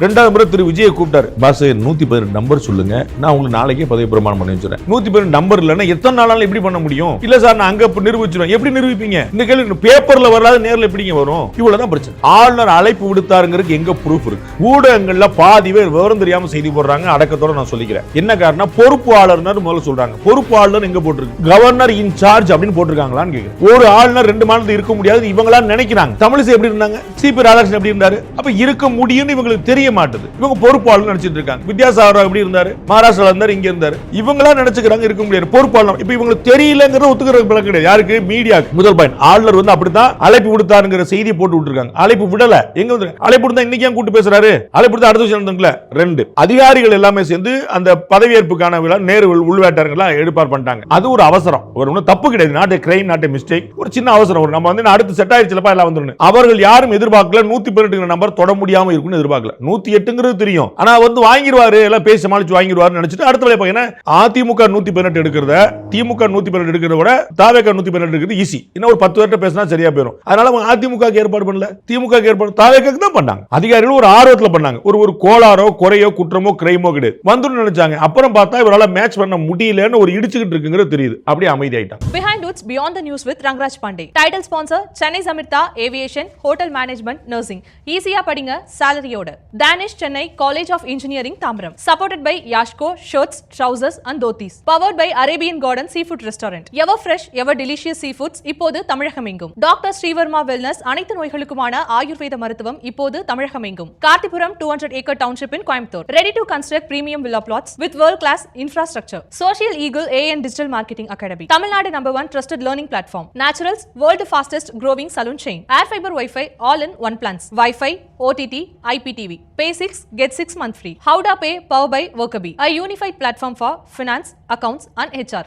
ரெண்டாவது முறை திரு விஜயை கூப்பிட்டாரு. பாஸ் 112 நம்பர் சொல்லுங்க, நான் உங்களுக்கு நாளைக்கே பதவி பிரமாணம் பண்ணி வச்சுறேன். 112 நம்பர் இல்லைன்னா எத்தனை நாளாலும் எப்படி பண்ண முடியும்? இல்ல சார் நான் அங்க நிரூபிச்சிருவேன். எப்படி நிரூபிப்பீங்க? இந்த கேள்வி பேப்பர்ல வராது, நேர்ல எப்படிங்க வரும்? இவ்வளவுதான் பிரச்சனை. ஆளுநர் அழைப்பு விடுத்தாருங்கிறதுக்கு எங்க ப்ரூஃப் இருக்கு? ஊடகங்கள்ல பாதி பேர் விவரம் தெரியாம செய்தி போடுறாங்க. அடக்கத்தோட நான் சொல்லிக்கிறேன். என்ன காரணம்? பொறுப்பு ஆளுநர் முதல்ல சொல்றாங்க. பொறுப்பு ஆளுநர் எங்க போட்டிருக்கு? கவர்னர் இன் சார்ஜ் அப்படின்னு போட்டிருக்காங்களான்னு கேக்குறேன். ஒரு ஆளுநர் 2 மாதம் இருக்க முடியாது இவங்களா நினைக்கிறாங்க. தமிழிசை எப்படி இருந்தாங்க? சிபி ராதாகிருஷ்ணன் எப்படி இருந்தாரு? அப்ப இருக்க முடியும்னு இவங்களுக்கு தெரிய மாட்டுது. இவங்க பொறுப்பாளர் நினைச்சிட்டு இருக்காங்க. வித்யாசாகர் எப்படி இருந்தாரு? மகாராஷ்டிரால இருந்தாரு, இங்க இருந்தாரு. இவங்களா நினைச்சுக்கிறாங்க இருக்க முடியாது பொறுப்பாளர். இப்ப இவங்களுக்கு தெரியலங்கிறது ஒத்துக்கிறது பழக்கம் கிடையாது. யாருக்கு? மீடியா. முதல் பாயிண்ட், ஆளுநர் வந்து அப்படித்தான் அழைப்பு விடுத்தாருங்கிற செய்தியை போட்டு விட்டுருக்காங்க. அழைப்பு விடல. எங்க வந்து அழைப்பு விடுத்தா இன்னைக்கு ஏன் கூட்டு பேசுறாரு? அழைப்பு விடுத்தா அடுத்த விஷயம் நடந்துங்களா? 2 அதிகாரிகள் எல்லாமே சேர்ந்து அந்த பதவியேற்புக்கான விழா நேரு உள்வேட்டாரங்களா ஏற்பாடு பண்ணிட்டாங்க. அது ஒரு அவசரம். ஒரு தப்பு கிடையாது. Not a crime, not a mistake. ஒரு சின்ன அவசரம். நம்ம வந்து அடுத்து செட் ஆயிடுச்சுலப்பா எல்லாம் வந்துரும். அவர்கள் யாரும் எதிர்பார்க்கல 118 நம்பர் தொட முடியாம இருக்குன்னு எதிர்பார்க்கல. 108 தெரியும். ஆனா வந்து வாங்கிடுவாரு, எல்லாம் பேசி சமாளிச்சு வாங்கிடுவாரு நினைச்சிட்டு அடுத்த வேலை பாத்தீங்கன்னா அதிமுக 118 எடுக்கிறத திமுக 118 எடுக்கிறத விட தாவேக 118 எடுக்கிறது ஈஸி. இன்னும் ஒரு 10 பேர்ட்ட பேசினா சரியா போயிடும். அதனால அதிமுக ஏற்பாடு பண்ணல, திமுக ஏற்பாடு தாவேக்கு தான் பண்ணாங்க. அதிகாரிகள் ஒரு ஆர்வத்துல பண்ணாங்க. ஒரு கோளாரோ குறையோ குற்றமோ கிரைமோ கிடையாது. வந்துன்னு நினைச்சாங்க. அப்புறம் பார்த்தா இவரால மேட்ச் பண்ண முடியலன்னு ஒரு இடிச்சுக்கிட்டு இருக்குங்கிறது தெரியுது. அப்படியே அமைதியாயிட்டாங்க. Behind Roots Beyond the News with Rangraj Pandey. Title sponsor Chennai Samirtha Aviation Hotel Management Nursing. ஈஸியா படிங்க சாலரியோட. Danish Chennai College of Engineering Tambaram. Supported by Yashko Shirts, Trousers and Dhotis. Powered by Arabian Garden Seafood Restaurant. Ever fresh, ever delicious seafoods இப்போது தமிழகமெங்கும். Doctor Sreevarma wellness அனைத்து நோய்களுக்குமான ஆயுர்வேத மருத்துவம் இப்போது தமிழகமெங்கும். கார்த்திபுரம் 200 acre township in Coimbatore. Ready to construct premium villa plots with world class infrastructure. Social Eagle AN Digital Marketing Academy. Tamil Nadu #1 trusted learning platform. Naturals world fastest growing salon chain. Air fiber Wi-Fi all in one plans. Wi-Fi, OTT, IPTV. Pay 6 get 6 month free. Howda Pay powered by Workaby, a unified platform for finance, accounts and HR.